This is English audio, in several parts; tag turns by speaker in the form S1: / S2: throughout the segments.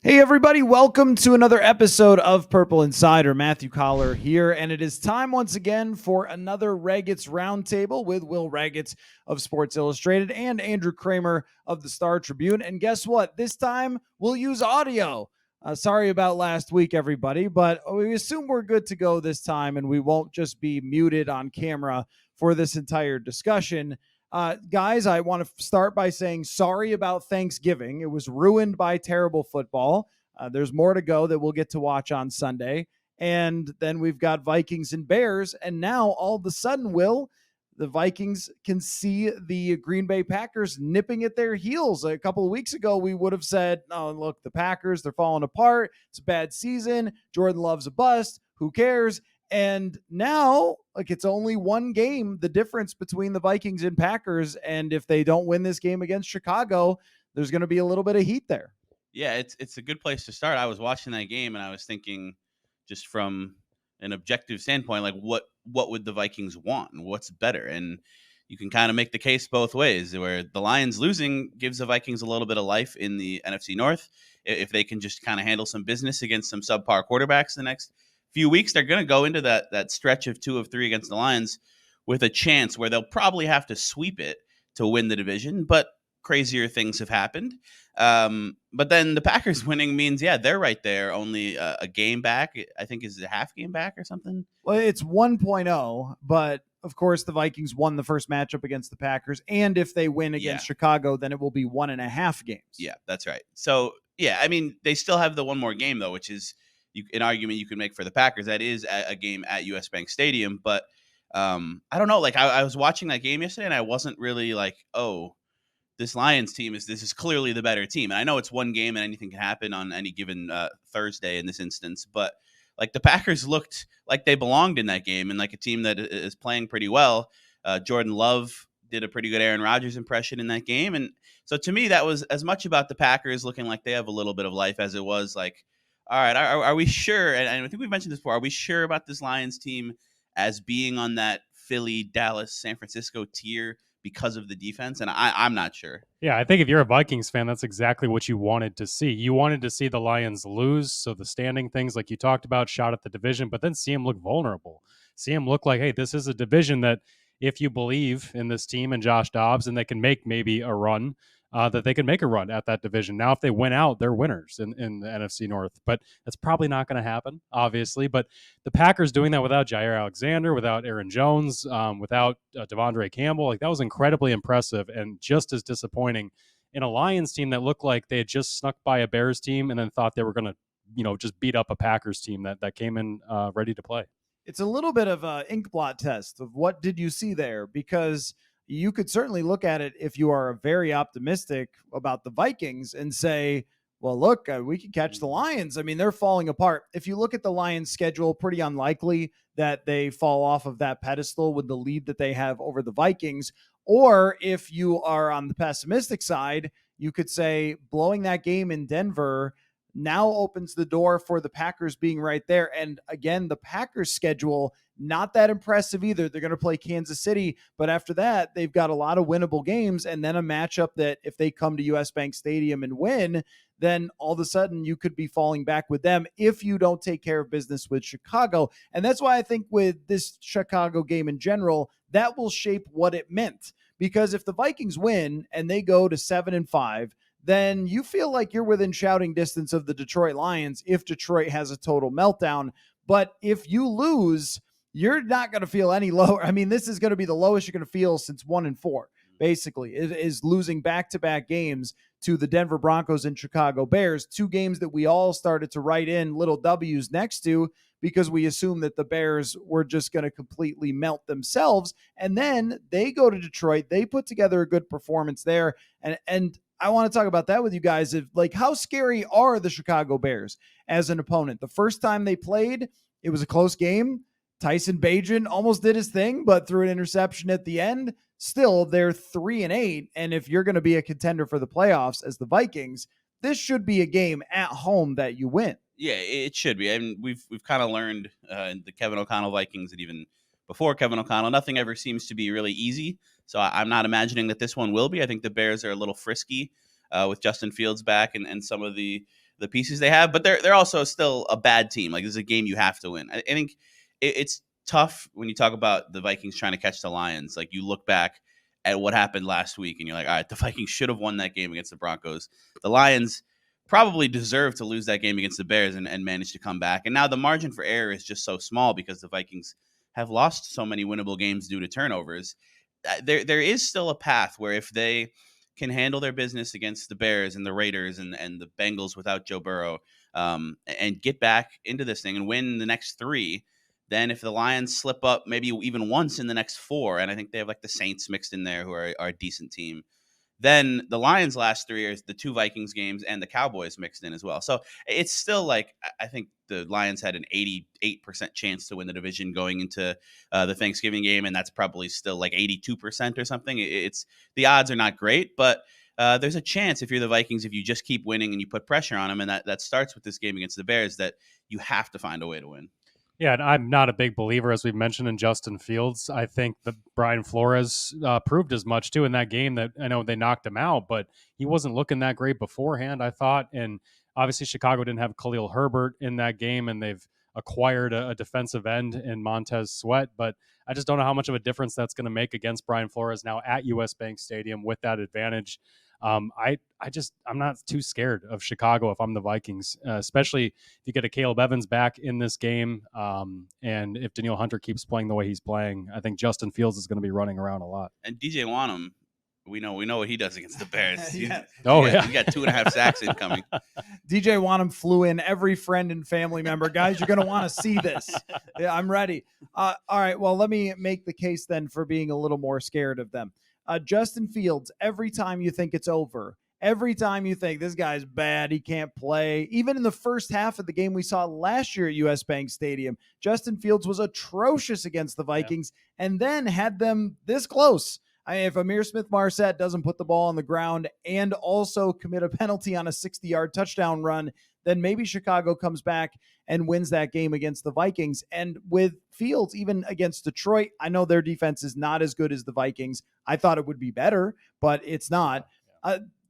S1: Hey, everybody, welcome to another episode of Purple Insider. Matthew Coller here, and it is time once again for another Ragatz roundtable with Will Ragatz of Sports Illustrated and Andrew Krammer of the Star Tribune. And guess what? This time we'll use audio. Sorry about last week, everybody, but we assume we're good to go this time, and we won't just be muted on camera for this entire discussion. Guys, I want to start by saying sorry about Thanksgiving. It was ruined by terrible football. There's more to go that we'll get to watch on Sunday. And then we've got Vikings and Bears. And now all of a sudden, Will, the Vikings can see the Green Bay Packers nipping at their heels. A couple of weeks ago, we would have said, oh, look, the Packers, they're falling apart. It's a bad season. Jordan Love's a bust. Who cares? And now, it's only one game, the difference between the Vikings and Packers. And if they don't win this game against Chicago, there's going to be a little bit of heat there.
S2: Yeah, it's a good place to start. I was watching that game and I was thinking, just from an objective standpoint, like what would the Vikings want and what's better? And you can kind of make the case both ways, where the Lions losing gives the Vikings a little bit of life in the NFC North. If they can just kind of handle some business against some subpar quarterbacks the next few weeks, they're going to go into that stretch of 2 of 3 against the Lions with a chance where they'll probably have to sweep it to win the division, but crazier things have happened. But then the Packers winning means, they're right there, only a game back. I think is it a half game back or something?
S1: Well, it's 1.0, but of course the Vikings won the first matchup against the Packers, and if they win against Chicago, then it will be 1.5 games.
S2: Yeah, that's right. So, I mean, they still have the one more game, though, which is an argument you can make for the Packers. That is a game at US Bank Stadium. But I don't know. I was watching that game yesterday, and I wasn't really like, oh, this Lions team this is clearly the better team. And I know it's one game and anything can happen on any given Thursday in this instance. But the Packers looked like they belonged in that game, and like a team that is playing pretty well. Jordan Love did a pretty good Aaron Rodgers impression in that game. And so to me, that was as much about the Packers looking like they have a little bit of life as it was like, all right, are we sure? And I think we've mentioned this before. Are we sure about this Lions team as being on that Philly, Dallas, San Francisco tier because of the defense? And I'm not sure.
S3: Yeah, I think if you're a Vikings fan, that's exactly what you wanted to see. You wanted to see the Lions lose, so the standing things like you talked about, shot at the division, but then see them look vulnerable. See them look like, hey, this is a division that if you believe in this team and Josh Dobbs, and they can make maybe a run, that they can make a run at that division. Now, if they win out, they're winners in the NFC North, but that's probably not going to happen, obviously. But the Packers doing that without Jair Alexander, without Aaron Jones, without Devondre Campbell, that was incredibly impressive and just as disappointing in a Lions team that looked like they had just snuck by a Bears team and then thought they were going to, just beat up a Packers team that came in ready to play.
S1: It's a little bit of an ink blot test of what did you see there, because you could certainly look at it if you are very optimistic about the Vikings and say, well, look, we can catch the Lions. I mean, they're falling apart. If you look at the Lions' schedule, pretty unlikely that they fall off of that pedestal with the lead that they have over the Vikings. Or if you are on the pessimistic side, you could say blowing that game in Denver now opens the door for the Packers being right there. And again, the Packers' schedule, not that impressive either. They're going to play Kansas City, but after that, they've got a lot of winnable games, and then a matchup that if they come to US Bank Stadium and win, then all of a sudden you could be falling back with them if you don't take care of business with Chicago. And that's why I think with this Chicago game in general, that will shape what it meant. Because if the Vikings win and they go to 7-5, then you feel like you're within shouting distance of the Detroit Lions if Detroit has a total meltdown. But if you lose, you're not going to feel any lower. I mean, this is going to be the lowest you're going to feel since 1-4, basically. It is losing back-to-back games to the Denver Broncos and Chicago Bears, 2 games that we all started to write in little W's next to because we assumed that the Bears were just going to completely melt themselves. And then they go to Detroit. They put together a good performance there. And I want to talk about that with you guys. How scary are the Chicago Bears as an opponent? The first time they played, it was a close game. Tyson Bagent almost did his thing, but threw an interception at the end. Still, they're 3-8. And if you're going to be a contender for the playoffs as the Vikings, this should be a game at home that you win.
S2: Yeah, it should be. I mean, we've kind of learned in the Kevin O'Connell Vikings, and even before Kevin O'Connell, nothing ever seems to be really easy. So I'm not imagining that this one will be. I think the Bears are a little frisky with Justin Fields back and some of the the pieces they have, but they're also still a bad team. Like, this is a game you have to win. I think it's tough when you talk about the Vikings trying to catch the Lions. Like, you look back at what happened last week and you're like, all right, the Vikings should have won that game against the Broncos. The Lions probably deserve to lose that game against the Bears and manage to come back. And now the margin for error is just so small because the Vikings have lost so many winnable games due to turnovers. There is still a path where if they can handle their business against the Bears and the Raiders and the Bengals without Joe Burrow, and get back into this thing and win the next 3, then if the Lions slip up maybe even once in the next 4, and I think they have like the Saints mixed in there who are a decent team, then the Lions' last 3 are the 2 Vikings games and the Cowboys mixed in as well. So it's still like, I think the Lions had an 88% chance to win the division going into the Thanksgiving game, and that's probably still like 82% or something. It's the odds are not great, but there's a chance if you're the Vikings, if you just keep winning and you put pressure on them, and that starts with this game against the Bears, that you have to find a way to win.
S3: Yeah, and I'm not a big believer, as we've mentioned, in Justin Fields. I think that Brian Flores proved as much, too, in that game. That I know they knocked him out, but he wasn't looking that great beforehand, I thought. And obviously Chicago didn't have Khalil Herbert in that game, and they've acquired a defensive end in Montez Sweat. But I just don't know how much of a difference that's going to make against Brian Flores now at US Bank Stadium with that advantage. I'm not too scared of Chicago if I'm the Vikings, especially if you get a Caleb Evans back in this game. And if Danielle Hunter keeps playing the way he's playing, I think Justin Fields is going to be running around a lot.
S2: And DJ Wanham, we know what he does against the Bears.
S1: Yeah.
S2: He got 2.5 sacks incoming.
S1: DJ Wanham flew in every friend and family member. Guys, you're going to want to see this. Yeah, I'm ready. All right, well, let me make the case then for being a little more scared of them. Justin Fields, every time you think it's over, every time you think this guy's bad, he can't play, even in the first half of the game we saw last year at US Bank Stadium, Justin Fields was atrocious against the Vikings and then had them this close. If Amir Smith-Marset doesn't put the ball on the ground and also commit a penalty on a 60-yard touchdown run, then maybe Chicago comes back and wins that game against the Vikings. And with Fields, even against Detroit, I know their defense is not as good as the Vikings. I thought it would be better, but it's not.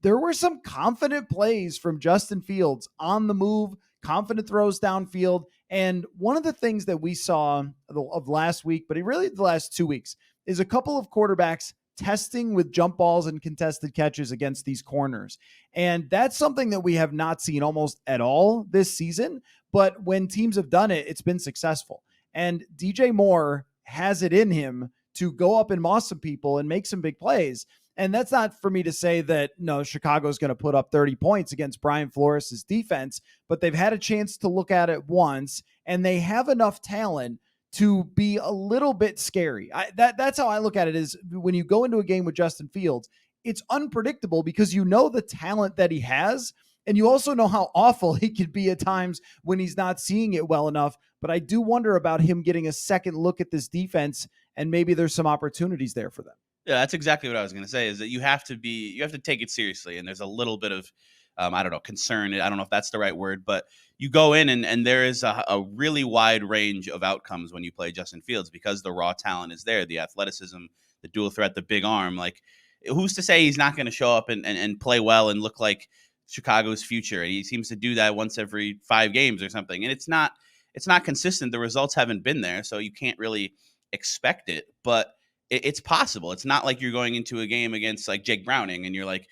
S1: There were some confident plays from Justin Fields on the move, confident throws downfield. And one of the things that we saw of last week, but really the last 2 weeks, is a couple of quarterbacks testing with jump balls and contested catches against these corners. And that's something that we have not seen almost at all this season. But when teams have done it, it's been successful. And DJ Moore has it in him to go up and moss some people and make some big plays. And that's not for me to say that, no, Chicago's going to put up 30 points against Brian Flores' defense, but they've had a chance to look at it once, and they have enough talent to be a little bit scary. That's how I look at it, is when you go into a game with Justin Fields, it's unpredictable because you know the talent that he has, and you also know how awful he could be at times when he's not seeing it well enough. But I do wonder about him getting a second look at this defense, and maybe there's some opportunities there for them.
S2: Yeah, that's exactly what I was going to say, is that you have to take it seriously. And there's a little bit of, concern. I don't know if that's the right word, but you go in and there is a really wide range of outcomes when you play Justin Fields because the raw talent is there, the athleticism, the dual threat, the big arm. Like, who's to say he's not going to show up and play well and look like Chicago's future? And he seems to do that once every 5 games or something. And it's not consistent. The results haven't been there, so you can't really expect it. But it's possible. It's not like you're going into a game against like Jake Browning and you're like,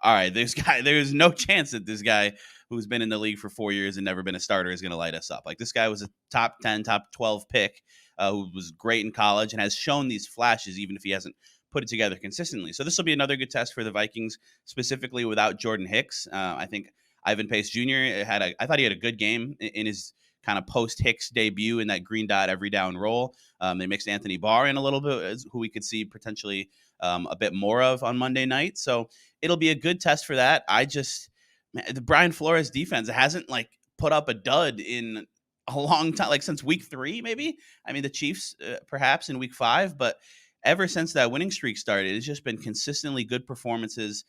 S2: all right, there's no chance that this guy who's been in the league for 4 years and never been a starter is going to light us up. Like, this guy was a top 10, top 12 pick who was great in college and has shown these flashes even if he hasn't put it together consistently. So this will be another good test for the Vikings, specifically without Jordan Hicks. I think Ivan Pace Jr. I thought he had a good game in his kind of post-Hicks debut in that green dot every down role. They mixed Anthony Barr in a little bit, who we could see potentially a bit more of on Monday night. So it'll be a good test for that. The Brian Flores defense hasn't like put up a dud in a long time, like since week 3, maybe. I mean, the Chiefs perhaps in week 5, but ever since that winning streak started, it's just been consistently good performances.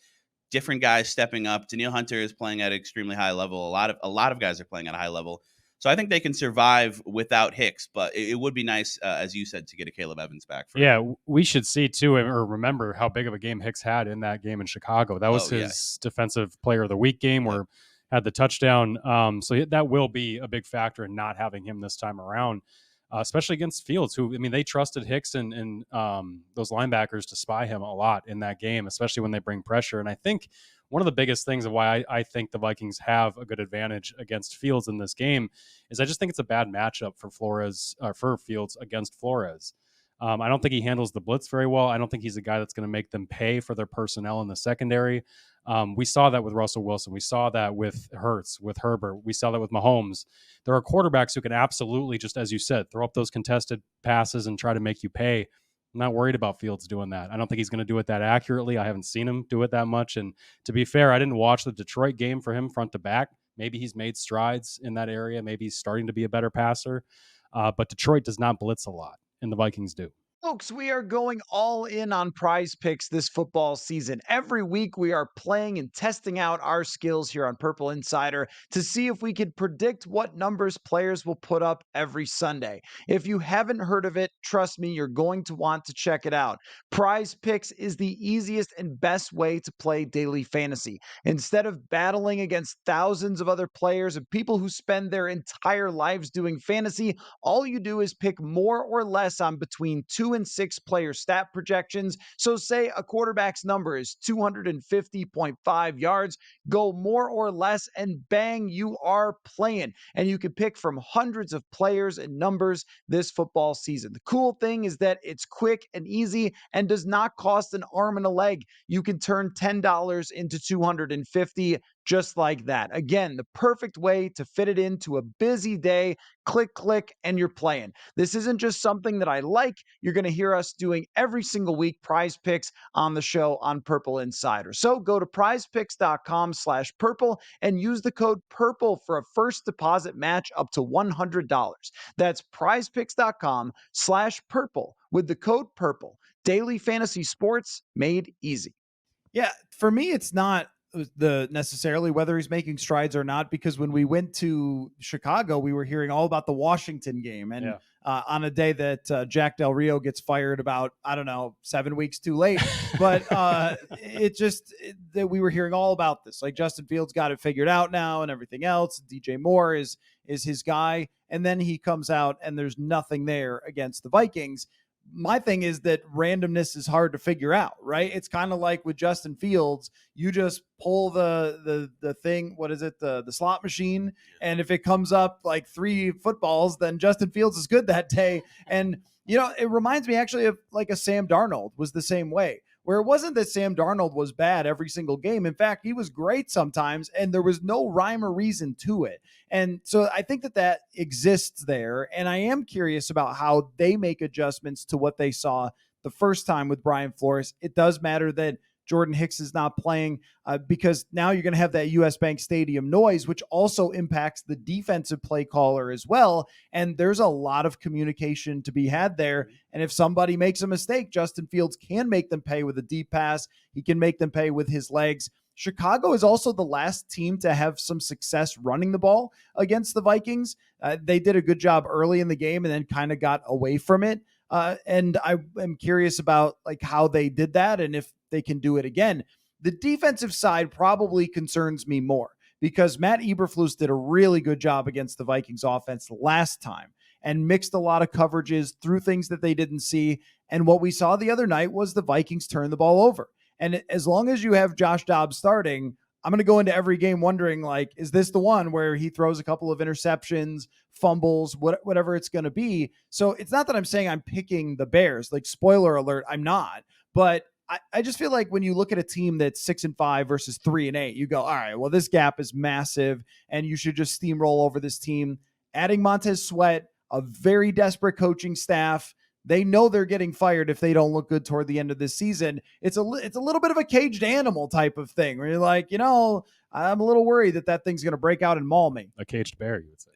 S2: Different guys stepping up. Danielle Hunter is playing at an extremely high level. A lot of guys are playing at a high level. So I think they can survive without Hicks, but it would be nice, as you said, to get a Caleb Evans back.
S3: We should see too, or remember how big of a game Hicks had in that game in Chicago. That was his defensive player of the week game where had the touchdown. So that will be a big factor in not having him this time around, especially against Fields, who, I mean, they trusted Hicks and those linebackers to spy him a lot in that game, especially when they bring pressure. And I think one of the biggest things of why I think the Vikings have a good advantage against Fields in this game is I just think it's a bad matchup for Fields against Flores. I don't think he handles the blitz very well. I don't think he's a guy that's going to make them pay for their personnel in the secondary. We saw that with Russell Wilson. We saw that with Hurts, with Herbert. We saw that with Mahomes. There are quarterbacks who can absolutely, just as you said, throw up those contested passes and try to make you pay. I'm not worried about Fields doing that. I don't think he's going to do it that accurately. I haven't seen him do it that much. And to be fair, I didn't watch the Detroit game for him front to back. Maybe he's made strides in that area. Maybe he's starting to be a better passer. But Detroit does not blitz a lot, and the Vikings do.
S1: Folks, we are going all in on PrizePicks this football season. Every week we are playing and testing out our skills here on Purple Insider to see if we can predict what numbers players will put up every Sunday. If you haven't heard of it, trust me, you're going to want to check it out. PrizePicks is the easiest and best way to play daily fantasy. Instead of battling against thousands of other players and people who spend their entire lives doing fantasy, all you do is pick more or less on between 2 and 6 player stat projections. So say a quarterback's number is 250.5 yards, go more or less and bang, you are playing. And you can pick from hundreds of players and numbers this football season. The cool thing is that it's quick and easy and does not cost an arm and a leg. You can turn $10 into $250 just like that. Again, the perfect way to fit it into a busy day. Click, and you're playing. This isn't just something that I like. You're going to hear us doing every single week, PrizePicks on the show on Purple Insider. So go to prizepicks.com/purple and use the code PURPLE for a first deposit match up to $100. That's prizepicks.com/purple with the code PURPLE. Daily fantasy sports made easy. Yeah, for me, it's not the necessarily whether he's making strides or not, because when we went to Chicago, we were hearing all about the Washington game, and on a day that Jack Del Rio gets fired about, I don't know, 7 weeks too late, but that we were hearing all about this, like Justin Fields got it figured out now and everything else. DJ Moore is his guy, and then he comes out and there's nothing there against the Vikings. My thing is that randomness is hard to figure out, right? It's kind of like with Justin Fields, you just pull the thing, what is it, the slot machine, and if it comes up like 3 footballs, then Justin Fields is good that day. And it reminds me actually of like a Sam Darnold was the same way, where it wasn't that Sam Darnold was bad every single game. In fact, he was great sometimes, and there was no rhyme or reason to it. And so I think that exists there. And I am curious about how they make adjustments to what they saw the first time with Brian Flores. It does matter that Jordan Hicks is not playing because now you're going to have that US Bank Stadium noise, which also impacts the defensive play caller as well. And there's a lot of communication to be had there. And if somebody makes a mistake, Justin Fields can make them pay with a deep pass. He can make them pay with his legs. Chicago is also the last team to have some success running the ball against the Vikings. They did a good job early in the game and then kind of got away from it. And I am curious about like how they did that and if they can do it again. The defensive side probably concerns me more because Matt Eberflus did a really good job against the Vikings offense last time and mixed a lot of coverages through things that they didn't see. And what we saw the other night was the Vikings turn the ball over. And as long as you have Josh Dobbs starting, I'm going to go into every game wondering, like, is this the one where he throws a couple of interceptions, fumbles, whatever it's going to be? So it's not that I'm saying I'm picking the Bears. Like, spoiler alert, I'm not. But I just feel like when you look at a team that's 6-5 versus 3-8, you go, all right, well, this gap is massive, and you should just steamroll over this team. Adding Montez Sweat, a very desperate coaching staff. They know they're getting fired if they don't look good toward the end of this season. It's a little bit of a caged animal type of thing where you're like, I'm a little worried that thing's going to break out and maul me.
S3: A caged bear, you would say.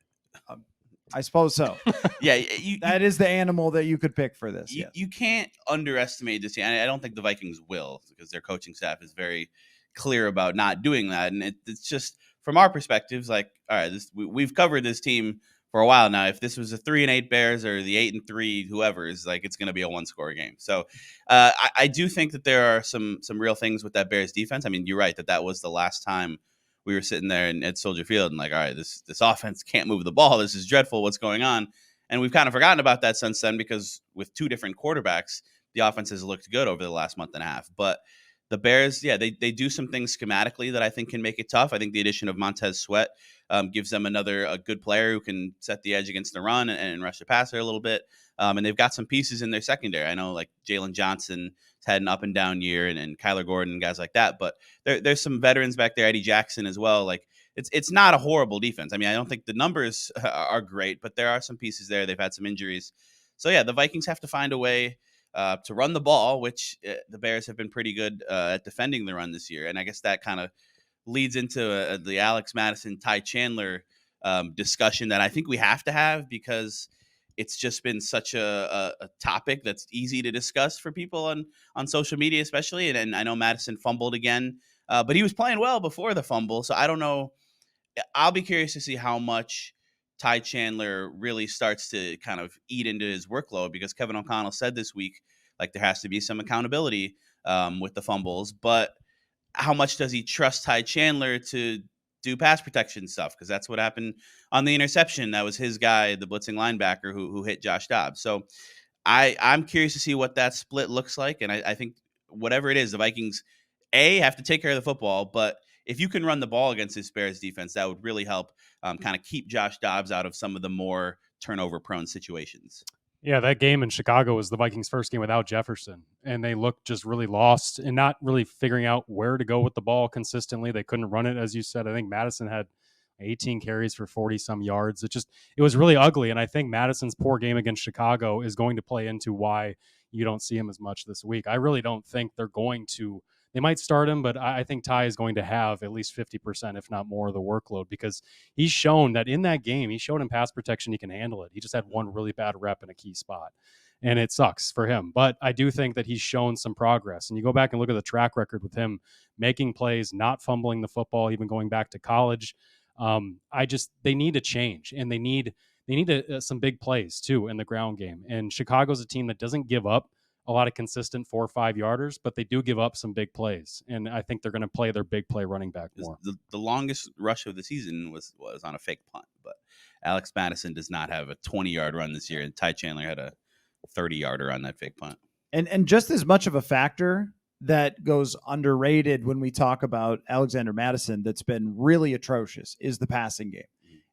S1: I suppose so.
S2: Yeah.
S1: That is the animal that you could pick for this.
S2: You can't underestimate this team. I don't think the Vikings will, because their coaching staff is very clear about not doing that. And it's just, from our perspectives, like, all right, we've covered this team for a while now. If this was a 3-8 Bears or the 8-3 whoever, is like, it's going to be a 1-score game. So I do think that there are some real things with that Bears defense. I mean, you're right that was the last time we were sitting there at Soldier Field and like, all right, this offense can't move the ball. This is dreadful. What's going on? And we've kind of forgotten about that since then, because with two different quarterbacks, the offense has looked good over the last month and a half. But the Bears, they do some things schematically that I think can make it tough. I think the addition of Montez Sweat gives them a good player who can set the edge against the run and rush the passer a little bit. And they've got some pieces in their secondary. I know like Jalen Johnson has had an up and down year, and Kyler Gordon and guys like that. But there's some veterans back there, Eddie Jackson as well. Like it's not a horrible defense. I mean, I don't think the numbers are great, but there are some pieces there. They've had some injuries. So yeah, the Vikings have to find a way to run the ball, which the Bears have been pretty good at defending the run this year. And I guess that kind of leads into the Alex Madison, Ty Chandler discussion that I think we have to have, because it's just been such a topic that's easy to discuss for people on social media, especially. And I know Madison fumbled again, but he was playing well before the fumble. So I don't know. I'll be curious to see how much Ty Chandler really starts to kind of eat into his workload, because Kevin O'Connell said this week, like, there has to be some accountability with the fumbles. But how much does he trust Ty Chandler to do pass protection stuff? Because that's what happened on the interception. That was his guy, the blitzing linebacker who hit Josh Dobbs. So I'm curious to see what that split looks like. And I think whatever it is, the Vikings, have to take care of the football. But if you can run the ball against this Bears defense, that would really help kind of keep Josh Dobbs out of some of the more turnover-prone situations.
S3: Yeah, that game in Chicago was the Vikings' first game without Jefferson, and they looked just really lost and not really figuring out where to go with the ball consistently. They couldn't run it, as you said. I think Madison had 18 carries for 40-some yards. It was really ugly, and I think Madison's poor game against Chicago is going to play into why you don't see him as much this week. I really don't think they're going to. They might start him, but I think Ty is going to have at least 50%, if not more, of the workload, because he's shown that in that game, he showed in pass protection he can handle it. He just had one really bad rep in a key spot, and it sucks for him. But I do think that he's shown some progress. And you go back and look at the track record with him making plays, not fumbling the football, even going back to college. They need to change, and they need some big plays too in the ground game. And Chicago's a team that doesn't give up a lot of consistent 4 or 5 yarders, but they do give up some big plays. And I think they're going to play their big play running back more.
S2: The longest rush of the season was on a fake punt, but Alex Madison does not have a 20-yard run this year, and Ty Chandler had a 30-yarder on that fake punt.
S1: And just as much of a factor that goes underrated when we talk about Alexander Madison that's been really atrocious is the passing game.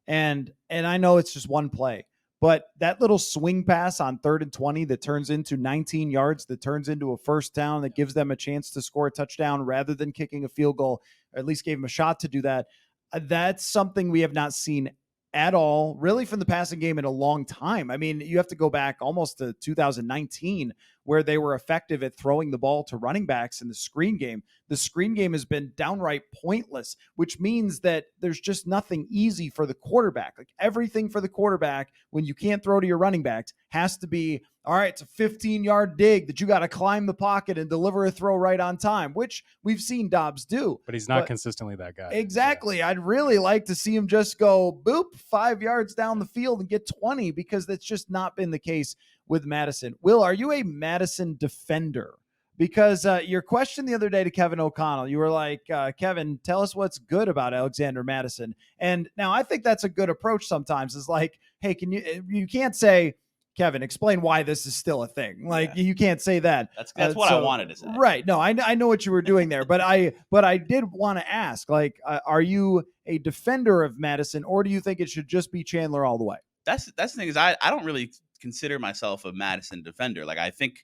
S1: And I know it's just one play, but that little swing pass on 3rd and 20 that turns into 19 yards, that turns into a first down, that gives them a chance to score a touchdown rather than kicking a field goal, or at least gave them a shot to do that. That's something we have not seen at all, really, from the passing game in a long time. I mean, you have to go back almost to 2019, where they were effective at throwing the ball to running backs in the screen game. The screen game has been downright pointless, which means that there's just nothing easy for the quarterback. Like, everything for the quarterback, when you can't throw to your running backs, has to be, all right, it's a 15-yard dig that you got to climb the pocket and deliver a throw right on time, which we've seen Dobbs do.
S3: But he's not consistently that guy.
S1: Exactly. Yeah. I'd really like to see him just go, boop, 5 yards down the field and get 20, because that's just not been the case with Madison. Will, are you a Madison defender? Because your question the other day to Kevin O'Connell, you were like, Kevin, tell us what's good about Alexander Madison. And now I think that's a good approach sometimes, is like, hey, you can't say, Kevin, explain why this is still a thing. Like, you can't say that.
S2: That's what I wanted to say.
S1: Right. No, I know what you were doing there, but I did want to ask, like, are you a defender of Madison, or do you think it should just be Chandler all the way?
S2: That's the thing, is I don't really consider myself a Madison defender. Like, I think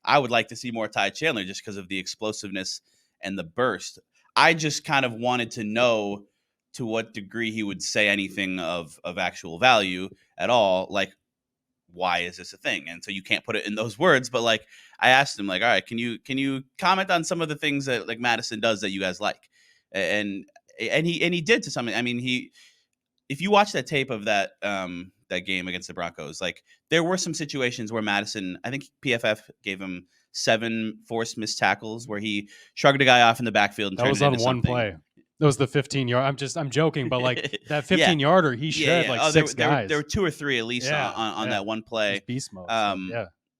S2: I would like to see more Ty Chandler just because of the explosiveness and the burst. I just kind of wanted to know to what degree he would say anything of actual value at all. Like, why is this a thing? And so you can't put it in those words, but like, I asked him, like, all right, can you comment on some of the things that like Madison does that you guys like? And he did to some. I mean, if you watch that tape of that game against the Broncos, like, there were some situations where Madison, I think PFF gave him 7 forced missed tackles where he shrugged a guy off in the backfield and
S3: that
S2: turned
S3: was
S2: it
S3: on
S2: into
S3: one
S2: something.
S3: play. That was the 15-yard. I'm joking, but like that 15-yarder, he shred like 6 guys.
S2: There were 2 or 3 at least on that one play.
S3: Beast mode.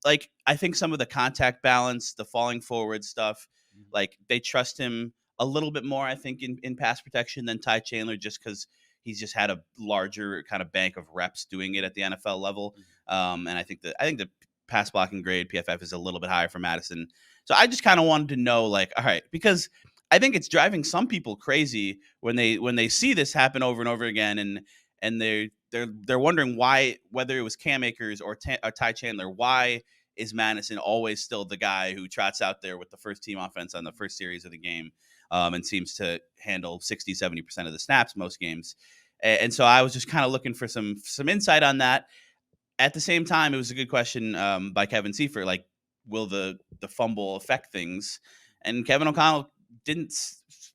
S2: Like, I think some of the contact balance, the falling forward stuff, like, they trust him a little bit more, I think, in pass protection than Ty Chandler, just because he's just had a larger kind of bank of reps doing it at the NFL level. And I think the pass blocking grade PFF is a little bit higher for Madison. So I just kind of wanted to know, like, all right, because I think it's driving some people crazy when they see this happen over and over again, and they're wondering why, whether it was Cam Akers or Ty Chandler, why is Madison always still the guy who trots out there with the first team offense on the first series of the game, and seems to handle 60-70% of the snaps most games. And so I was just kind of looking for some insight on that. At the same time, it was a good question by Kevin Seifert, like, will the fumble affect things? And Kevin O'Connell didn't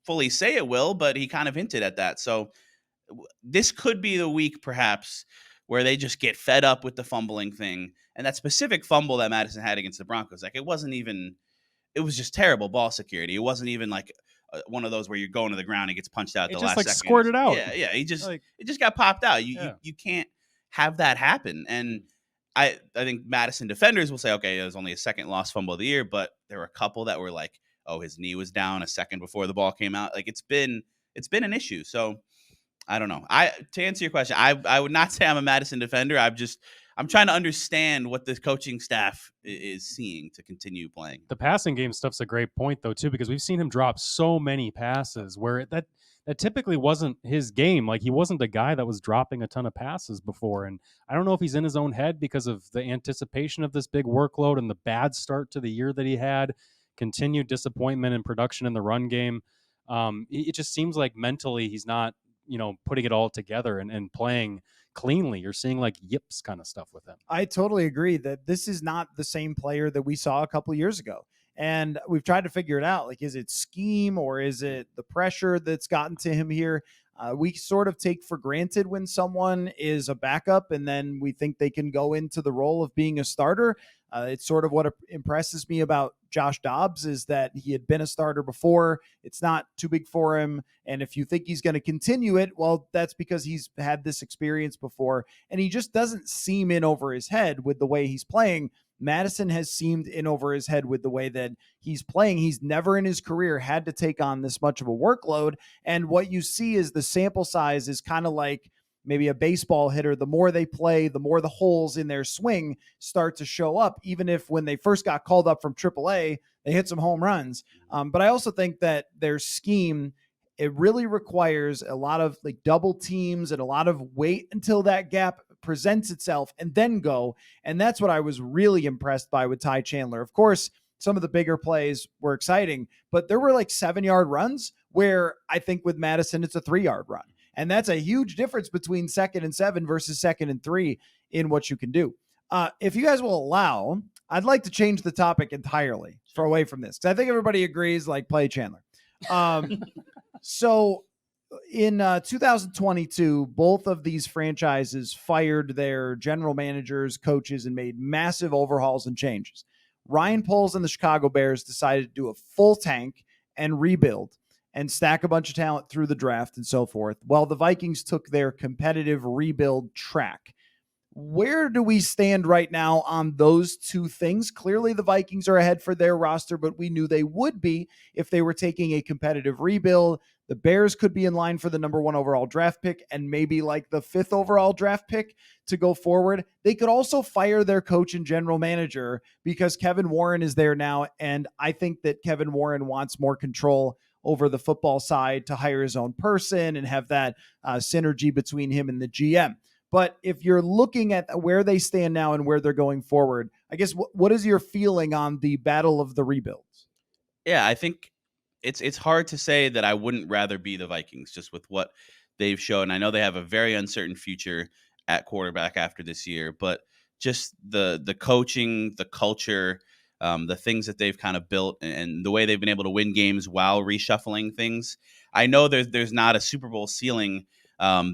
S2: fully say it will, but he kind of hinted at that. So this could be the week, perhaps, where they just get fed up with the fumbling thing. And that specific fumble that Madison had against the Broncos, like, it was just terrible ball security. It wasn't even like one of those where you're going to the ground and gets punched out
S3: It
S2: the
S3: just
S2: last
S3: like
S2: second.
S3: squirted out.
S2: Yeah. It
S3: Like,
S2: just got popped out.
S3: Yeah.
S2: You can't have that happen. And I think Madison defenders will say, okay, it was only a second lost fumble of the year, but there were a couple that were like, oh, his knee was down a second before the ball came out. Like, it's been an issue. So I don't know. To answer your question, I would not say I'm a Madison defender. I'm trying to understand what this coaching staff is seeing to continue playing.
S3: The passing game stuff's a great point, though, too, because we've seen him drop so many passes where that typically wasn't his game. Like, he wasn't a guy that was dropping a ton of passes before. And I don't know if he's in his own head because of the anticipation of this big workload and the bad start to the year that he had, continued disappointment in production in the run game. It just seems like mentally he's not, putting it all together and playing cleanly. You're seeing like yips kind of stuff with him.
S1: I totally agree that this is not the same player that we saw a couple of years ago. And we've tried to figure it out. Like, is it scheme or is it the pressure that's gotten to him here? We sort of take for granted when someone is a backup and then we think they can go into the role of being a starter. It's sort of what impresses me about Josh Dobbs is that he had been a starter before. It's not too big for him. And if you think he's going to continue it, well, that's because he's had this experience before. And he just doesn't seem in over his head with the way he's playing. Madison has seemed in over his head with the way that he's playing. He's never in his career had to take on this much of a workload. And what you see is the sample size is kind of like maybe a baseball hitter. The more they play, the more the holes in their swing start to show up, even if when they first got called up from AAA, they hit some home runs. But I also think that their scheme, it really requires a lot of like double teams and a lot of wait until that gap presents itself and then go. And that's what I was really impressed by with Ty Chandler. Of course, some of the bigger plays were exciting, but there were like 7-yard runs where I think with Madison, it's a 3-yard run. And that's a huge difference between 2nd and 7 versus 2nd and 3 in what you can do. If you guys will allow, I'd like to change the topic entirely for away from this, because I think everybody agrees, like, play Chandler. So in 2022, both of these franchises fired their general managers, coaches, and made massive overhauls and changes. Ryan Poles and the Chicago Bears decided to do a full tank and rebuild and stack a bunch of talent through the draft and so forth, while the Vikings took their competitive rebuild track. Where do we stand right now on those two things? Clearly, the Vikings are ahead for their roster, but we knew they would be if they were taking a competitive rebuild. The Bears could be in line for the number 1 overall draft pick and maybe like the 5th overall draft pick to go forward. They could also fire their coach and general manager because Kevin Warren is there now. And I think that Kevin Warren wants more control over the football side to hire his own person and have that synergy between him and the GM. But if you're looking at where they stand now and where they're going forward, I guess what is your feeling on the battle of the rebuilds?
S2: Yeah, I think it's hard to say that I wouldn't rather be the Vikings just with what they've shown. I know they have a very uncertain future at quarterback after this year, but just the coaching, the culture, the things that they've kind of built and the way they've been able to win games while reshuffling things. I know there's not a Super Bowl ceiling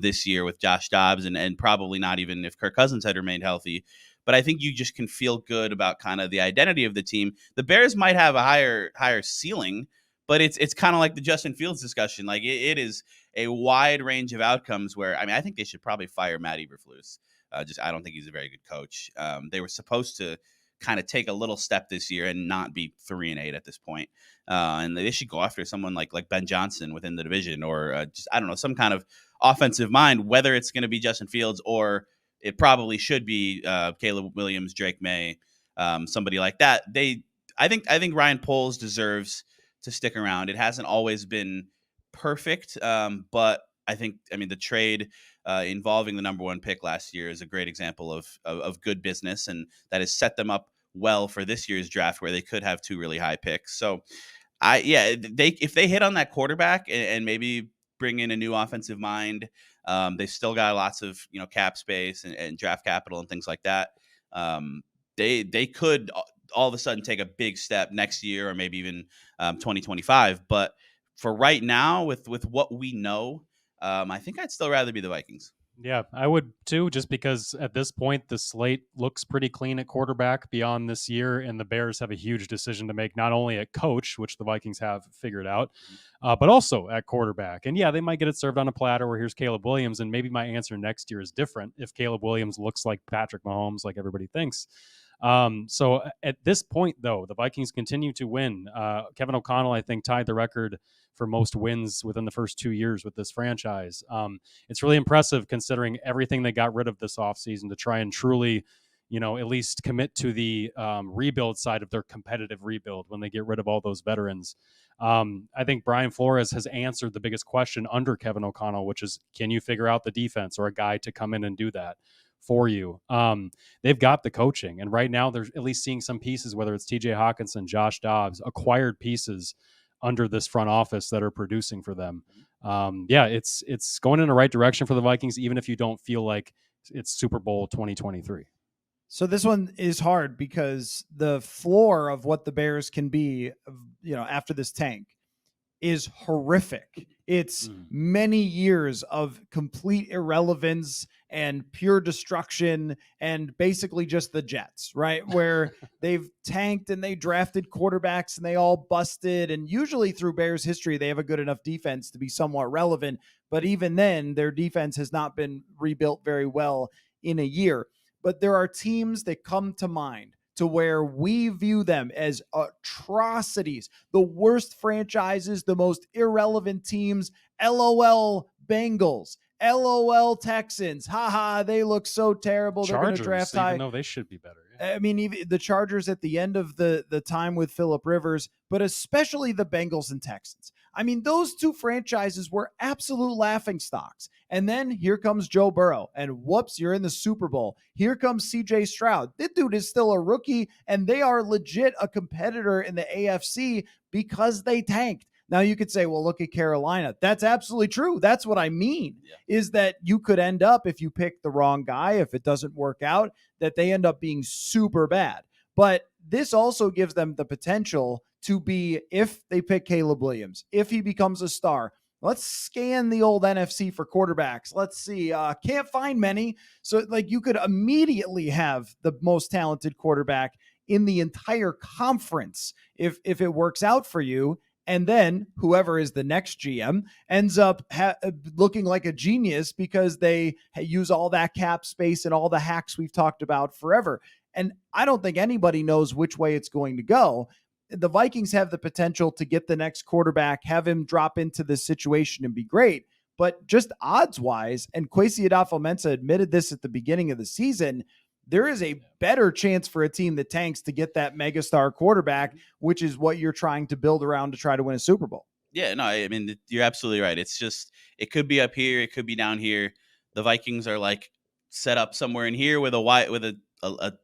S2: this year with Josh Dobbs and probably not even if Kirk Cousins had remained healthy. But I think you just can feel good about kind of the identity of the team. The Bears might have a higher ceiling, but it's kind of like the Justin Fields discussion. Like it is a wide range of outcomes where, I mean, I think they should probably fire Matt Eberflus. I don't think he's a very good coach. They were supposed to kind of take a little step this year and not be 3-8 at this point. And they should go after someone like Ben Johnson within the division, or just, I don't know, some kind of offensive mind, whether it's going to be Justin Fields or it probably should be Caleb Williams, Drake May, somebody like that. I think Ryan Poles deserves to stick around. It hasn't always been perfect, but I mean, the trade involving the number 1 pick last year is a great example of good business, and that has set them up well for this year's draft, where they could have 2 really high picks. So, if they hit on that quarterback and maybe bring in a new offensive mind, they've still got lots of cap space and draft capital and things like that. They could all of a sudden take a big step next year, or maybe even 2025. But for right now, with what we know, I think I'd still rather be the Vikings.
S3: Yeah, I would too, just because at this point the slate looks pretty clean at quarterback beyond this year, and the Bears have a huge decision to make, not only at coach, which the Vikings have figured out, but also at quarterback. And yeah, they might get it served on a platter where here's Caleb Williams, and maybe my answer next year is different if Caleb Williams looks like Patrick Mahomes, like everybody thinks. So at this point, though, the Vikings continue to win. Kevin O'Connell, I think, tied the record for most wins within the first 2 years with this franchise. It's really impressive considering everything they got rid of this offseason to try and truly, at least commit to the rebuild side of their competitive rebuild when they get rid of all those veterans. I think Brian Flores has answered the biggest question under Kevin O'Connell, which is, can you figure out the defense or a guy to come in and do that for you? They've got the coaching, and right now they're at least seeing some pieces, whether it's TJ Hawkinson, Josh Dobbs, acquired pieces under this front office that are producing for them. It's going in the right direction for the Vikings, even if you don't feel like it's Super Bowl 2023.
S1: So this one is hard because the floor of what the Bears can be, after this tank is horrific. It's many years of complete irrelevance and pure destruction, and basically just the Jets, right? Where they've tanked and they drafted quarterbacks and they all busted. And usually through Bears history, they have a good enough defense to be somewhat relevant. But even then, their defense has not been rebuilt very well in a year. But there are teams that come to mind to where we view them as atrocities, the worst franchises, the most irrelevant teams. LOL Bengals, LOL Texans. Haha, they look so terrible.
S3: Chargers,
S1: they're going to draft high.
S3: even though they should be better.
S1: I mean, even the Chargers at the end of the time with Phillip Rivers, but especially the Bengals and Texans. I mean, those two franchises were absolute laughingstocks. And then here comes Joe Burrow, and whoops, you're in the Super Bowl. Here comes CJ Stroud. This dude is still a rookie, and they are legit a competitor in the AFC because they tanked. Now you could say, well, look at Carolina. That's absolutely true. That's what I mean, is that you could end up, if you pick the wrong guy, if it doesn't work out, that they end up being super bad. But this also gives them the potential to be, if they pick Caleb Williams, if he becomes a star. Let's scan the old NFC for quarterbacks. Let's see. Can't find many. So you could immediately have the most talented quarterback in the entire conference if it works out for you. And then whoever is the next GM ends up looking like a genius because they use all that cap space and all the hacks we've talked about forever. And I don't think anybody knows which way it's going to go. The Vikings have the potential to get the next quarterback, have him drop into this situation and be great. But just odds-wise, and Kwesi Adofo-Mensah admitted this at the beginning of the season, there is a better chance for a team that tanks to get that megastar quarterback, which is what you're trying to build around to try to win a Super Bowl.
S2: Yeah, no, I mean, you're absolutely right. It's just, it could be up here, it could be down here. The Vikings are set up somewhere in here with a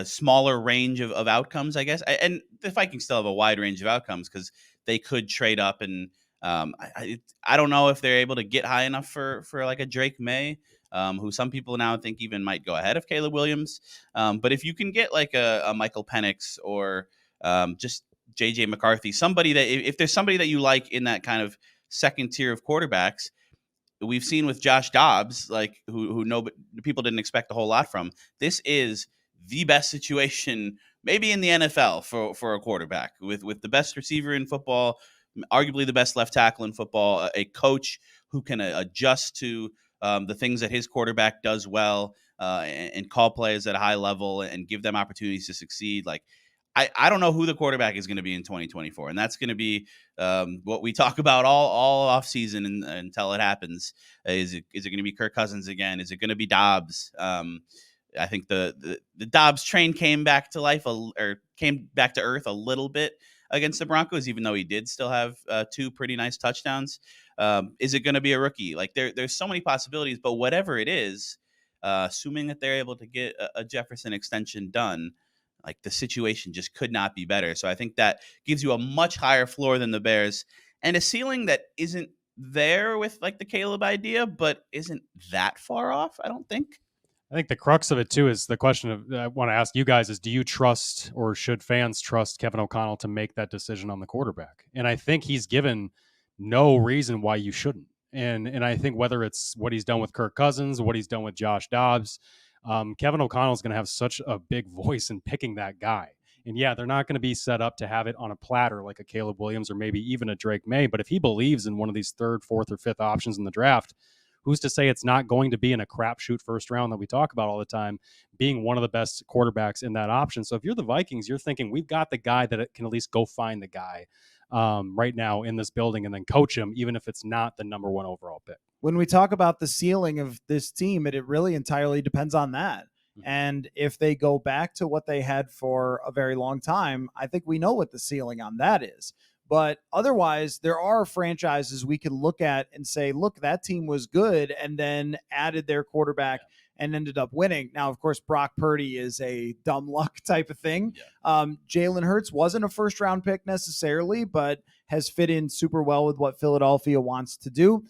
S2: smaller range of outcomes, I guess. And the Vikings still have a wide range of outcomes because they could trade up, and I don't know if they're able to get high enough for like a Drake May, who some people now think even might go ahead of Caleb Williams. But if you can get like a Michael Penix or just JJ McCarthy, somebody that, if there's somebody that you like in that kind of second tier of quarterbacks, we've seen with Josh Dobbs, who people didn't expect a whole lot from. This is the best situation maybe in the NFL for a quarterback, with the best receiver in football, arguably the best left tackle in football, a coach who can adjust to the things that his quarterback does well, and call plays at a high level and give them opportunities to succeed. Like, I don't know who the quarterback is going to be in 2024, and that's going to be what we talk about all off season until it happens. Is it going to be Kirk Cousins again? Is it going to be Dobbs? I think the Dobbs train came back to life or came back to earth a little bit against the Broncos, even though he did still have 2 pretty nice touchdowns. Is it going to be a rookie? Like, there's so many possibilities, but whatever it is, assuming that they're able to get a Jefferson extension done, like, the situation just could not be better. So I think that gives you a much higher floor than the Bears and a ceiling that isn't there with like the Caleb idea, but isn't that far off, I don't think.
S3: I think the crux of it too is the question of I want to ask you guys is, do you trust, or should fans trust Kevin O'Connell to make that decision on the quarterback? And I think he's given no reason why you shouldn't. And I think whether it's what he's done with Kirk Cousins, what he's done with Josh Dobbs, Kevin O'Connell is going to have such a big voice in picking that guy. And yeah, they're not going to be set up to have it on a platter like a Caleb Williams or maybe even a Drake May. But if he believes in one of these 3rd, 4th, or 5th options in the draft, who's to say it's not going to be in a crapshoot first round that we talk about all the time, being one of the best quarterbacks in that option? So if you're the Vikings, you're thinking we've got the guy that can at least go find the guy right now in this building and then coach him, even if it's not the number 1 overall pick.
S1: When we talk about the ceiling of this team, it really entirely depends on that. And if they go back to what they had for a very long time, I think we know what the ceiling on that is. But otherwise, there are franchises we can look at and say, look, that team was good, and then added their quarterback and ended up winning. Now, of course, Brock Purdy is a dumb luck type of thing. Jalen Hurts wasn't a first-round pick necessarily, but has fit in super well with what Philadelphia wants to do.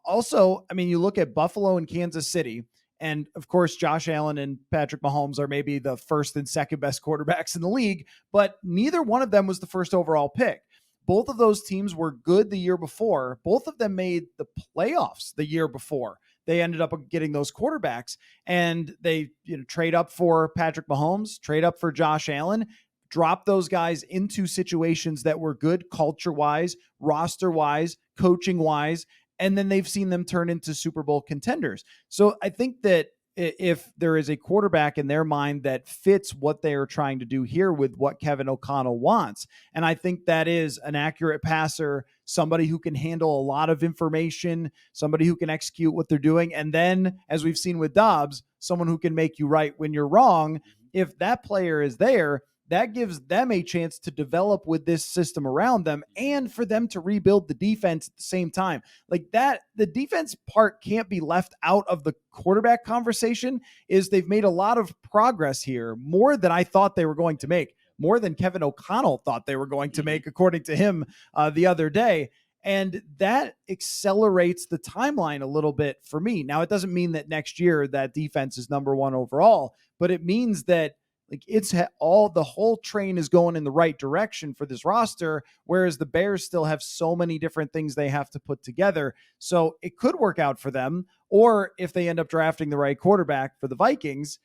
S1: Also, I mean, you look at Buffalo and Kansas City, and of course, Josh Allen and Patrick Mahomes are maybe the first and second best quarterbacks in the league, but neither one of them was the first overall pick. Both of those teams were good the year before. Both of them made the playoffs the year before. They ended up getting those quarterbacks, and they trade up for Patrick Mahomes, trade up for Josh Allen, drop those guys into situations that were good culture-wise, roster-wise, coaching-wise, and then they've seen them turn into Super Bowl contenders. So I think that if there is a quarterback in their mind that fits what they are trying to do here with what Kevin O'Connell wants, and I think that is an accurate passer, somebody who can handle a lot of information, somebody who can execute what they're doing, and then, as we've seen with Dobbs, someone who can make you right when you're wrong. If that player is there, that gives them a chance to develop with this system around them and for them to rebuild the defense at the same time. Like that, the defense part can't be left out of the quarterback conversation. Is they've made a lot of progress here, more than I thought they were going to make, more than Kevin O'Connell thought they were going to make, according to him the other day. And that accelerates the timeline a little bit for me. Now, it doesn't mean that next year that defense is number 1 overall, but it means that like the whole train is going in the right direction for this roster, whereas the Bears still have so many different things they have to put together. So it could work out for them. Or if they end up drafting the right quarterback for the Vikings,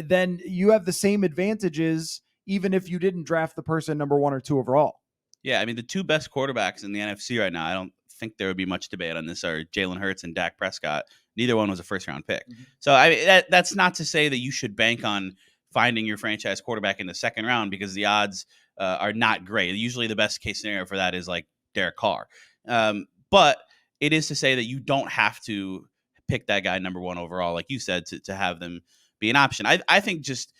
S1: then you have the same advantages, even if you didn't draft the person number 1 or 2 overall.
S2: Yeah, I mean, the 2 best quarterbacks in the NFC right now, I don't think there would be much debate on this, are Jalen Hurts and Dak Prescott. Neither one was a first-round pick. Mm-hmm. So I mean, that's not to say that you should bank on finding your franchise quarterback in the second round, because the odds are not great. Usually the best case scenario for that is like Derek Carr. But it is to say that you don't have to pick that guy number 1 overall, like you said, to have them be an option. I think just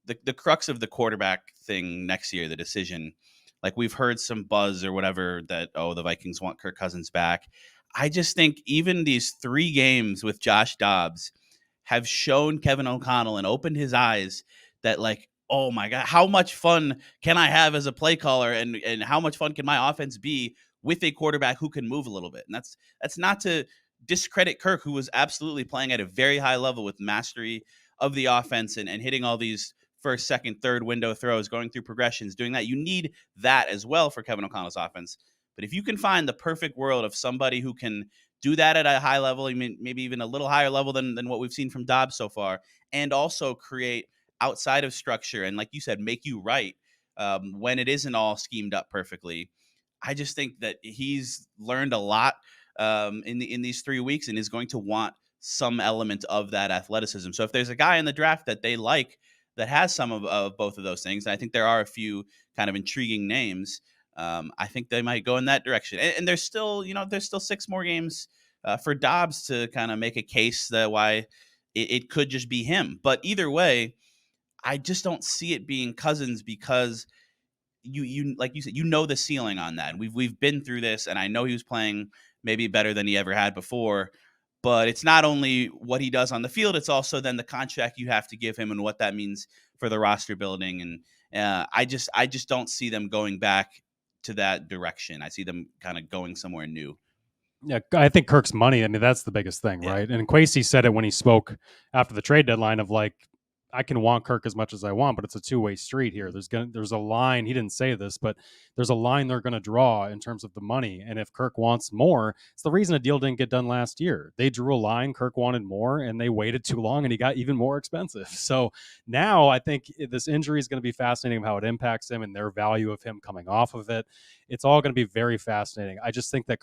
S2: the crux of the quarterback thing next year, the decision, like we've heard some buzz or whatever that, the Vikings want Kirk Cousins back. I just think even these 3 games with Josh Dobbs have shown Kevin O'Connell and opened his eyes that, like, oh my God, how much fun can I have as a play caller, and how much fun can my offense be with a quarterback who can move a little bit? And that's not to discredit Kirk, who was absolutely playing at a very high level with mastery of the offense and hitting all these first, second, third window throws, going through progressions, doing that. You need that as well for Kevin O'Connell's offense. But if you can find the perfect world of somebody who can do that at a high level, I mean, maybe even a little higher level than what we've seen from Dobbs so far, and also create outside of structure and, like you said, make you right when it isn't all schemed up perfectly, I just think that he's learned a lot in these 3 weeks and is going to want some element of that athleticism. So if there's a guy in the draft that they like that has some of both of those things, and I think there are a few kind of intriguing names, I think they might go in that direction. And there's still, there's still 6 more games for Dobbs to kind of make a case that why it could just be him. But either way, I just don't see it being Cousins, because you like you said, the ceiling on that. And we've been through this, and I know he was playing maybe better than he ever had before. But it's not only what he does on the field; it's also then the contract you have to give him and what that means for the roster building. And I just don't see them going back to that direction. I see them kind of going somewhere new.
S3: Yeah, I think Kirk's money. I mean, that's the biggest thing,
S2: Yeah.
S3: right? And Kwesi said it when he spoke after the trade deadline of like, I can want Kirk as much as I want, but it's a two-way street here. There's a line. He didn't say this, but there's a line they're going to draw in terms of the money. And if Kirk wants more, it's the reason a deal didn't get done last year. They drew a line. Kirk wanted more, and they waited too long, and he got even more expensive. So now I think this injury is going to be fascinating, how it impacts him and their value of him coming off of it. It's all going to be very fascinating. I just think that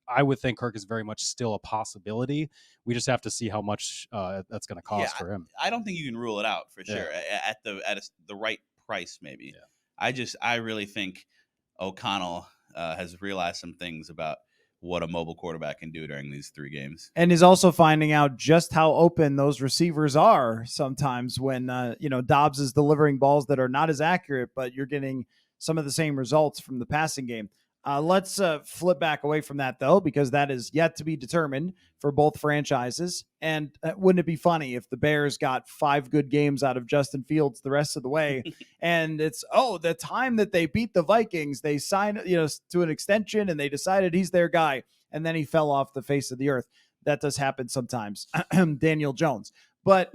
S3: I would think Kirk is very much still a possibility. We just have to see how much that's going to cost for him.
S2: I don't think you can rule it out for sure at the right price. Maybe. Yeah. I really think O'Connell has realized some things about what a mobile quarterback can do during these 3 games,
S1: and is also finding out just how open those receivers are sometimes when Dobbs is delivering balls that are not as accurate, but you're getting some of the same results from the passing game. Let's flip back away from that, though, because that is yet to be determined for both franchises. And wouldn't it be funny if the Bears got 5 good games out of Justin Fields the rest of the way? And it's, the time that they beat the Vikings, they signed to an extension and they decided he's their guy. And then he fell off the face of the earth. That does happen sometimes. Daniel Jones. But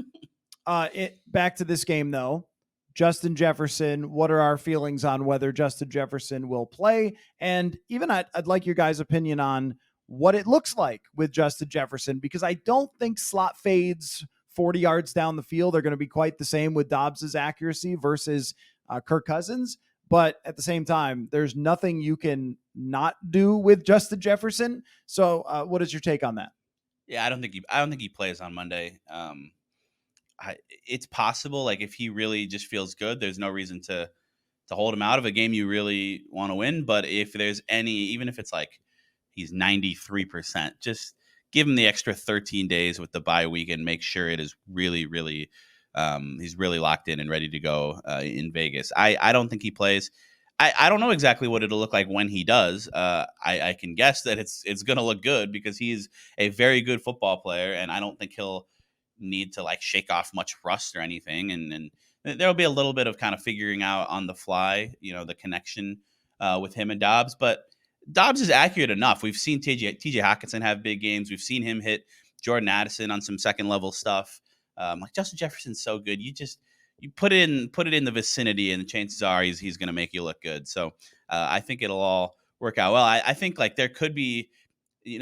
S1: back to this game, though. Justin Jefferson, what are our feelings on whether Justin Jefferson will play? And even I'd like your guys' opinion on what it looks like with Justin Jefferson, because I don't think slot fades 40 yards down the field are going to be quite the same with Dobbs' accuracy versus Kirk Cousins. But at the same time, there's nothing you can not do with Justin Jefferson. So what is your take on that?
S2: Yeah, I don't think he plays on Monday. It's possible, like if he really just feels good, there's no reason to hold him out of a game you really want to win. But if there's even if it's like he's 93%, just give him the extra 13 days with the bye week and make sure it is really, really, he's really locked in and ready to go in Vegas. I don't think he plays. I don't know exactly what it'll look like when he does. I can guess that it's going to look good because he's a very good football player, and I don't think he'll need to like shake off much rust or anything, and there'll be a little bit of kind of figuring out on the fly, the connection with him and Dobbs. But Dobbs is accurate enough. We've seen TJ Hockenson have big games. We've seen him hit Jordan Addison on some second level stuff. Like Justin Jefferson's so good. You put it in the vicinity, and the chances are he's going to make you look good. So I think it'll all work out well. I think like there could be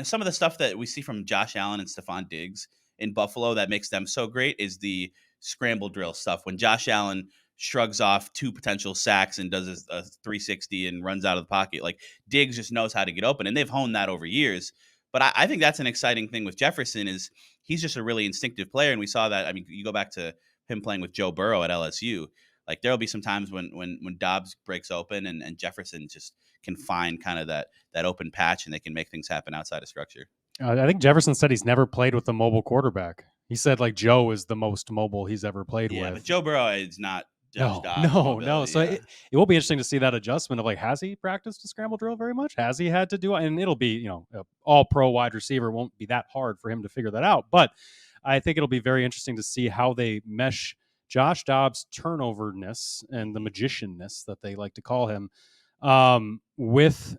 S2: some of the stuff that we see from Josh Allen and Stephon Diggs in Buffalo that makes them so great is the scramble drill stuff. When Josh Allen shrugs off 2 potential sacks and does a 360 and runs out of the pocket, like Diggs just knows how to get open, and they've honed that over years. But I think that's an exciting thing with Jefferson is he's just a really instinctive player, and we saw that. I mean, you go back to him playing with Joe Burrow at LSU. Like there'll be some times when Dobbs breaks open and Jefferson just can find kind of that open patch, and they can make things happen outside of structure.
S3: I think Jefferson said he's never played with a mobile quarterback. He said like Joe is the most mobile he's ever played with.
S2: Yeah, but Joe Burrow is not.
S3: No. So it will be interesting to see that adjustment of like, has he practiced a scramble drill very much? Has he had to do it? And it'll be, all pro wide receiver won't be that hard for him to figure that out. But I think it'll be very interesting to see how they mesh Josh Dobbs' turnoverness and the magicianness that they like to call him with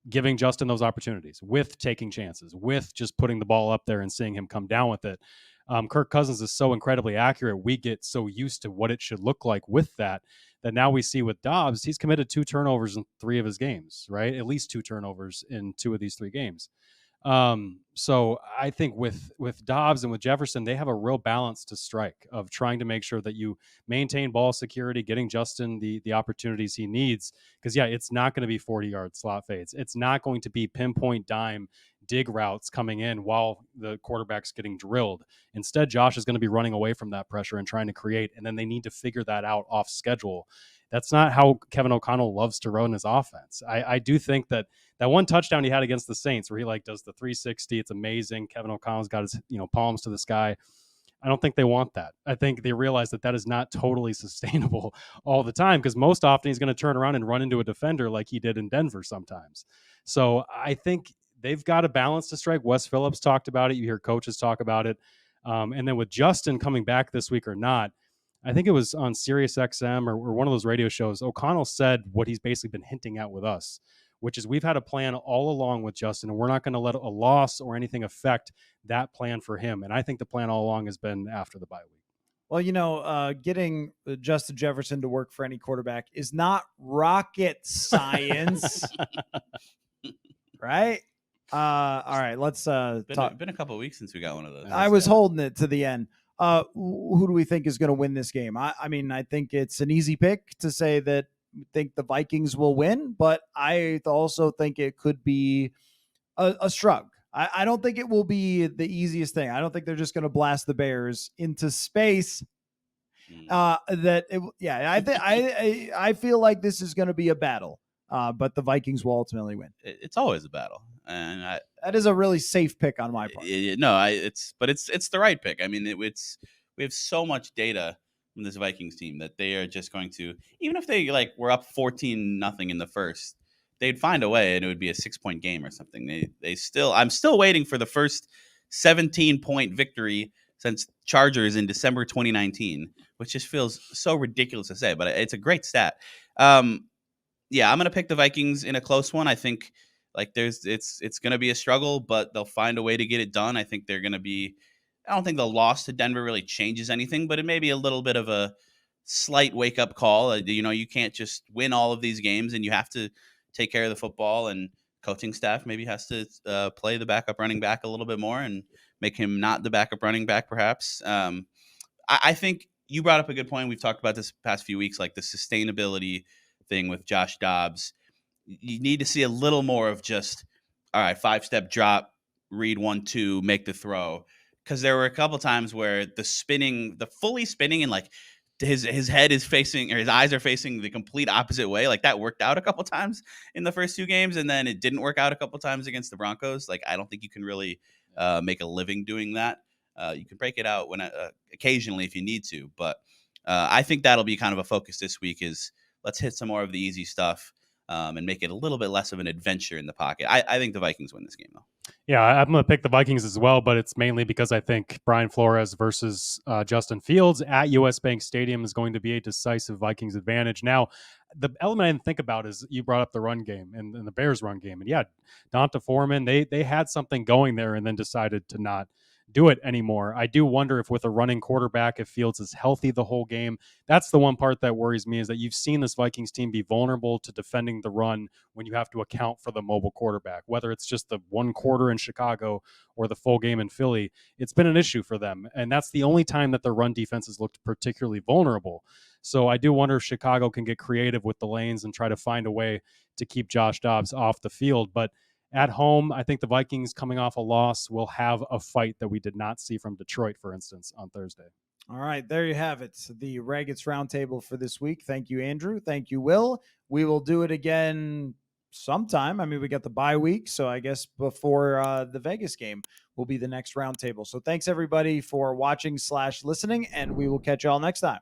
S3: giving Justin those opportunities, with taking chances, with just putting the ball up there and seeing him come down with it. Kirk Cousins is so incredibly accurate. We get so used to what it should look like with that now we see with Dobbs, he's committed 2 turnovers in 3 of his games, right? At least 2 turnovers in 2 of these 3 games. So I think with Dobbs and with Jefferson, they have a real balance to strike of trying to make sure that you maintain ball security, getting Justin the opportunities he needs. Because, it's not going to be 40-yard slot fades. It's not going to be pinpoint dime dig routes coming in while the quarterback's getting drilled. Instead, Josh is going to be running away from that pressure and trying to create, and then they need to figure that out off schedule. That's not how Kevin O'Connell loves to run his offense. I do think that one touchdown he had against the Saints where he like does the 360, it's amazing. Kevin O'Connell's got his palms to the sky. I don't think they want that. I think they realize that is not totally sustainable all the time, because most often he's going to turn around and run into a defender like he did in Denver sometimes. So I think they've got a balance to strike. Wes Phillips talked about it. You hear coaches talk about it. And then with Justin coming back this week or not, I think it was on Sirius XM or one of those radio shows, O'Connell said what he's basically been hinting at with us, which is we've had a plan all along with Justin, and we're not going to let a loss or anything affect that plan for him. And I think the plan all along has been after the bye week.
S1: Well, getting Justin Jefferson to work for any quarterback is not rocket science, right? All right, let's talk.
S2: Been a couple of weeks since we got one of those.
S1: I was holding it to the end. Who do we think is going to win this game? I mean, I think it's an easy pick to say that we think the Vikings will win, but I also think it could be a shrug. I don't think it will be the easiest thing. I don't think they're just going to blast the Bears into space. I feel like this is going to be a battle, but the Vikings will ultimately win.
S2: It's always a battle, and
S1: that is a really safe pick on my part.
S2: It's the right pick. I mean, we have so much data from this Vikings team that they are just going to, even if they were up 14-0 in the first, they'd find a way and it would be a 6-point game or something. I'm still waiting for the first 17-point victory since Chargers in December 2019, which just feels so ridiculous to say, but it's a great stat. I'm going to pick the Vikings in a close one. I think it's going to be a struggle, but they'll find a way to get it done. I think they're going to be, I don't think the loss to Denver really changes anything, but it may be a little bit of a slight wake up call. You can't just win all of these games, and you have to take care of the football, and coaching staff maybe has to play the backup running back a little bit more and make him not the backup running back, perhaps. I think you brought up a good point. We've talked about this past few weeks, like the sustainability thing with Josh Dobbs. You need to see a little more of just, all right, 5-step drop, read 1-2, make the throw. Because there were a couple times where the fully spinning and his head is facing, or his eyes are facing the complete opposite way. That worked out a couple times in the first 2 games, and then it didn't work out a couple times against the Broncos. I don't think you can really make a living doing that. You can break it out when occasionally if you need to, but I think that'll be kind of a focus this week is let's hit some more of the easy stuff and make it a little bit less of an adventure in the pocket. I think the Vikings win this game, though.
S3: Yeah, I'm going to pick the Vikings as well, but it's mainly because I think Brian Flores versus Justin Fields at US Bank Stadium is going to be a decisive Vikings advantage. Now, the element I didn't think about is you brought up the run game and the Bears run game. And yeah, Donta Foreman, they had something going there and then decided to not do it anymore. I do wonder if with a running quarterback, if Fields is healthy the whole game. That's the one part that worries me, is that you've seen this Vikings team be vulnerable to defending the run when you have to account for the mobile quarterback, whether it's just the one quarter in Chicago or the full game in Philly. It's been an issue for them. And that's the only time that their run defense has looked particularly vulnerable. So I do wonder if Chicago can get creative with the lanes and try to find a way to keep Josh Dobbs off the field. But at home, I think the Vikings, coming off a loss, will have a fight that we did not see from Detroit, for instance, on Thursday.
S1: All right, there you have it. The Ragatz Roundtable for this week. Thank you, Andrew. Thank you, Will. We will do it again sometime. I mean, we got the bye week, so I guess before the Vegas game will be the next roundtable. So thanks, everybody, for watching/listening, and we will catch you all next time.